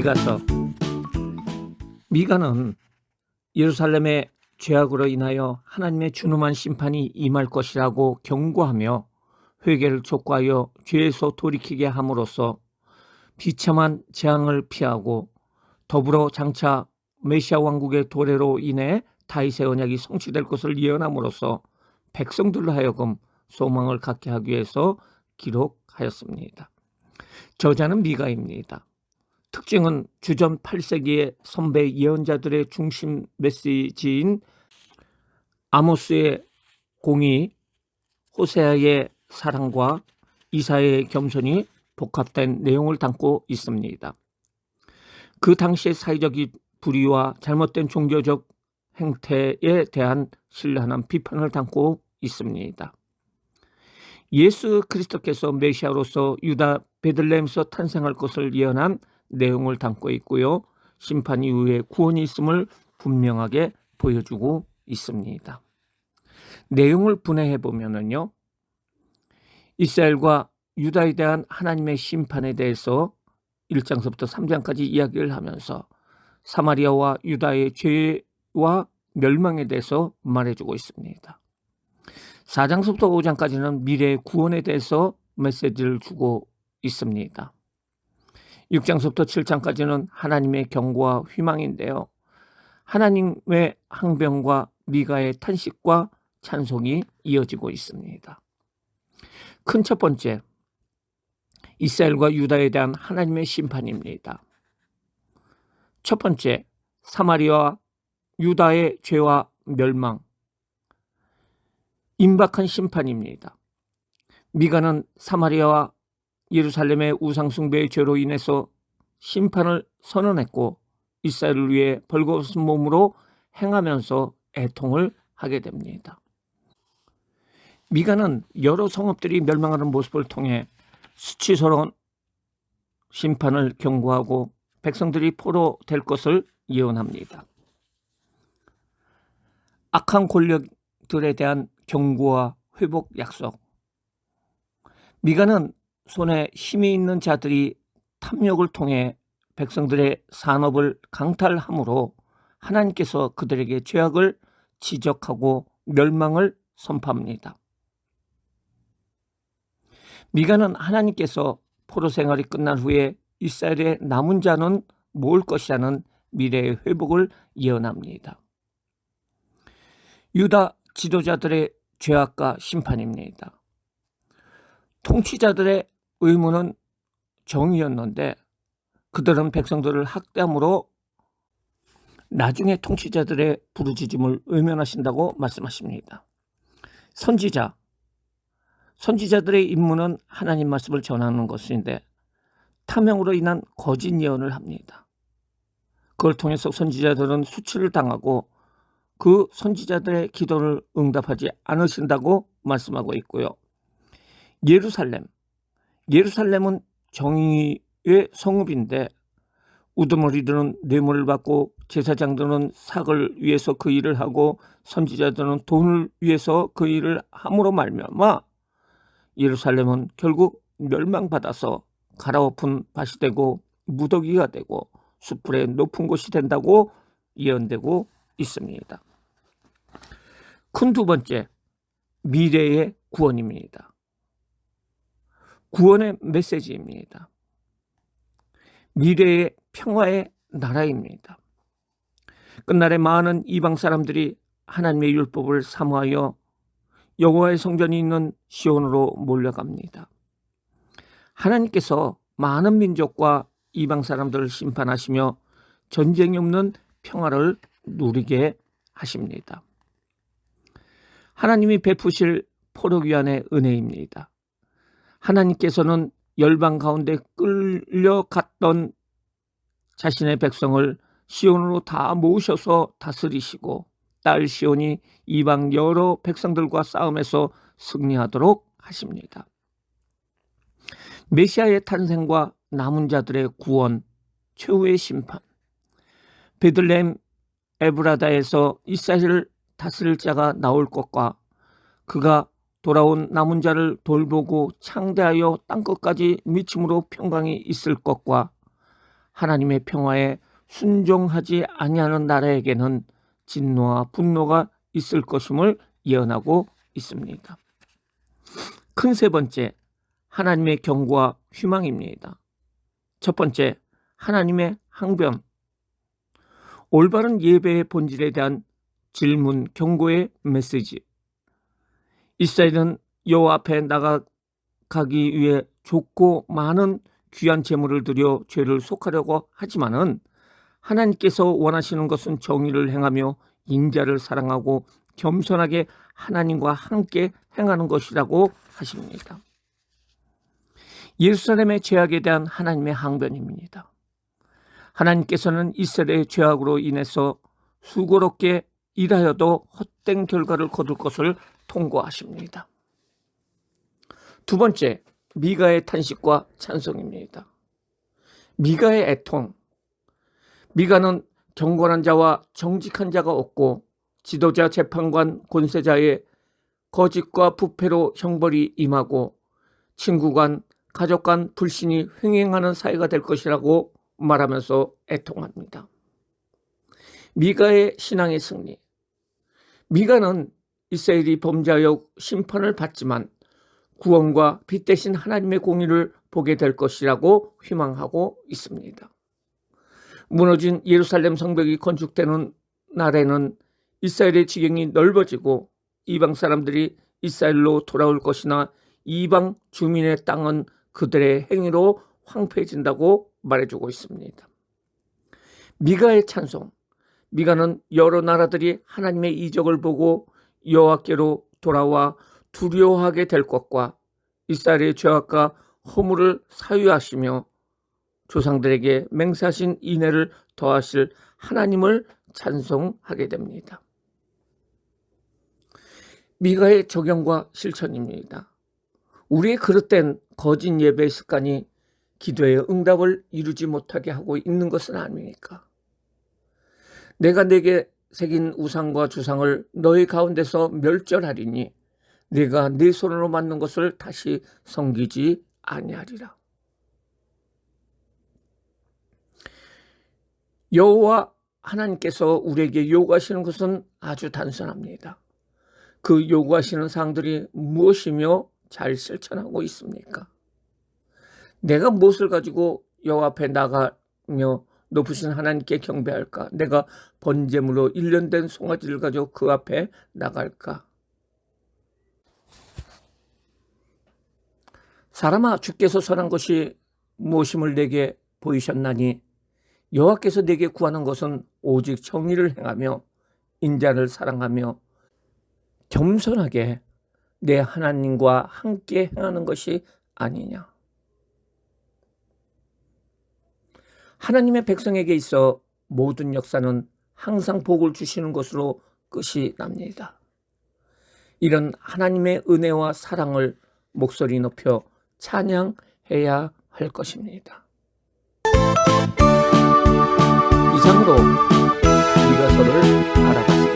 미가서. 미가는 예루살렘의 죄악으로 인하여 하나님의 준엄한 심판이 임할 것이라고 경고하며 회개를 촉구하여 죄에서 돌이키게 함으로써 비참한 재앙을 피하고 더불어 장차 메시아 왕국의 도래로 인해 다윗의 언약이 성취될 것을 예언함으로써 백성들로 하여금 소망을 갖게 하기 위해서 기록하였습니다. 저자는 미가입니다. 특징은 주전 8세기의 선배 예언자들의 중심 메시지인 아모스의 공의, 호세아의 사랑과 이사야의 겸손이 복합된 내용을 담고 있습니다. 그 당시의 사회적 불의와 잘못된 종교적 행태에 대한 신랄한 비판을 담고 있습니다. 예수 그리스도께서 메시아로서 유다 베들레헴에서 탄생할 것을 예언한 내용을 담고 있고요. 심판 이후에 구원이 있음을 분명하게 보여주고 있습니다. 내용을 분해해 보면은요, 이스라엘과 유다에 대한 하나님의 심판에 대해서 1장서부터 3장까지 이야기를 하면서 사마리아와 유다의 죄와 멸망에 대해서 말해주고 있습니다. 4장서부터 5장까지는 미래의 구원에 대해서 메시지를 주고 있습니다. 6장서부터 7장까지는 하나님의 경고와 희망인데요. 하나님의 항변과 미가의 탄식과 찬송이 이어지고 있습니다. 큰 첫 번째, 이스라엘과 유다에 대한 하나님의 심판입니다. 첫 번째, 사마리아와 유다의 죄와 멸망, 임박한 심판입니다. 미가는 사마리아와 예루살렘의 우상숭배의 죄로 인해서 심판을 선언했고 이스라엘을 위해 벌거벗은 몸으로 행하면서 애통을 하게 됩니다. 미가는 여러 성읍들이 멸망하는 모습을 통해 수치스러운 심판을 경고하고 백성들이 포로될 것을 예언합니다. 악한 권력들에 대한 경고와 회복 약속. 미가는 손에 힘이 있는 자들이 탐욕을 통해 백성들의 산업을 강탈함으로 하나님께서 그들에게 죄악을 지적하고 멸망을 선포합니다. 미가는 하나님께서 포로 생활이 끝난 후에 이스라엘의 남은 자는 모을 것이라는 미래의 회복을 예언합니다. 유다 지도자들의 죄악과 심판입니다. 통치자들의 의무는 정의였는데 그들은 백성들을 학대함으로 나중에 통치자들의 부르짖음을 외면하신다고 말씀하십니다. 선지자들의 임무는 하나님 말씀을 전하는 것인데 탐욕으로 인한 거짓 예언을 합니다. 그걸 통해서 선지자들은 수치를 당하고 그 선지자들의 기도를 응답하지 않으신다고 말씀하고 있고요. 예루살렘은 정의의 성읍인데 우두머리들은 뇌물을 받고 제사장들은 삭을 위해서 그 일을 하고 선지자들은 돈을 위해서 그 일을 함으로 말미암아 예루살렘은 결국 멸망받아서 갈아엎은 밭이 되고 무더기가 되고 수풀의 높은 곳이 된다고 예언되고 있습니다. 큰 두 번째, 미래의 구원입니다. 구원의 메시지입니다. 미래의 평화의 나라입니다. 끝날에 많은 이방 사람들이 하나님의 율법을 사모하여 여호와의 성전이 있는 시온으로 몰려갑니다. 하나님께서 많은 민족과 이방 사람들을 심판하시며 전쟁이 없는 평화를 누리게 하십니다. 하나님이 베푸실 포로귀환의 은혜입니다. 하나님께서는 열방 가운데 끌려갔던 자신의 백성을 시온으로 다 모으셔서 다스리시고 딸 시온이 이방 여러 백성들과 싸움에서 승리하도록 하십니다. 메시아의 탄생과 남은 자들의 구원, 최후의 심판. 베들레헴 에브라다에서 이스라엘을 다스릴 자가 나올 것과 그가 돌아온 남은 자를 돌보고 창대하여 땅끝까지 미침으로 평강이 있을 것과 하나님의 평화에 순종하지 아니하는 나라에게는 진노와 분노가 있을 것임을 예언하고 있습니다. 큰 세 번째, 하나님의 경고와 희망입니다. 첫 번째, 하나님의 항변. 올바른 예배의 본질에 대한 질문, 경고의 메시지. 이스라엘은 여호와 앞에 나가기 위해 좋고 많은 귀한 제물을 드려 죄를 속하려고 하지만은 하나님께서 원하시는 것은 정의를 행하며 인자를 사랑하고 겸손하게 하나님과 함께 행하는 것이라고 하십니다. 예루살렘의 죄악에 대한 하나님의 항변입니다. 하나님께서는 이스라엘의 죄악으로 인해서 수고롭게 일하여도 헛된 결과를 거둘 것을 통고하십니다. 두 번째, 미가의 탄식과 찬송입니다. 미가의 애통. 미가는 경건한 자와 정직한 자가 없고 지도자, 재판관, 권세자의 거짓과 부패로 형벌이 임하고 친구 간, 가족 간 불신이 횡행하는 사회가 될 것이라고 말하면서 애통합니다. 미가의 신앙의 승리. 미가는 이스라엘이 범죄하여 심판을 받지만 구원과 빛 대신 하나님의 공의를 보게 될 것이라고 희망하고 있습니다. 무너진 예루살렘 성벽이 건축되는 날에는 이스라엘의 지경이 넓어지고 이방 사람들이 이스라엘로 돌아올 것이나 이방 주민의 땅은 그들의 행위로 황폐해진다고 말해주고 있습니다. 미가의 찬송. 미가는 여러 나라들이 하나님의 이적을 보고 여호와께로 돌아와 두려워하게 될 것과 이스라엘의 죄악과 허물을 사유하시며 조상들에게 맹세하신 인애를 더하실 하나님을 찬송하게 됩니다. 미가의 적용과 실천입니다. 우리의 그릇된 거짓 예배의 습관이 기도의 응답을 이루지 못하게 하고 있는 것은 아닙니까? 내가 내게 새긴 우상과 주상을 너희 가운데서 멸절하리니 내가 네 손으로 만든 것을 다시 섬기지 아니하리라. 여호와 하나님께서 우리에게 요구하시는 것은 아주 단순합니다. 그 요구하시는 사항들이 무엇이며 잘 실천하고 있습니까? 내가 무엇을 가지고 여호와 앞에 나가며 높으신 하나님께 경배할까? 내가 번제물로 1년 된 송아지를 가지고 그 앞에 나갈까? 사람아, 주께서 선한 것이 무엇임을 내게 보이셨나니 여호와께서 내게 구하는 것은 오직 정의를 행하며 인자를 사랑하며 겸손하게 내 하나님과 함께 행하는 것이 아니냐. 하나님의 백성에게 있어 모든 역사는 항상 복을 주시는 것으로 끝이 납니다. 이런 하나님의 은혜와 사랑을 목소리 높여 찬양해야 할 것입니다. 이상으로 미가서를 알아봤습니다.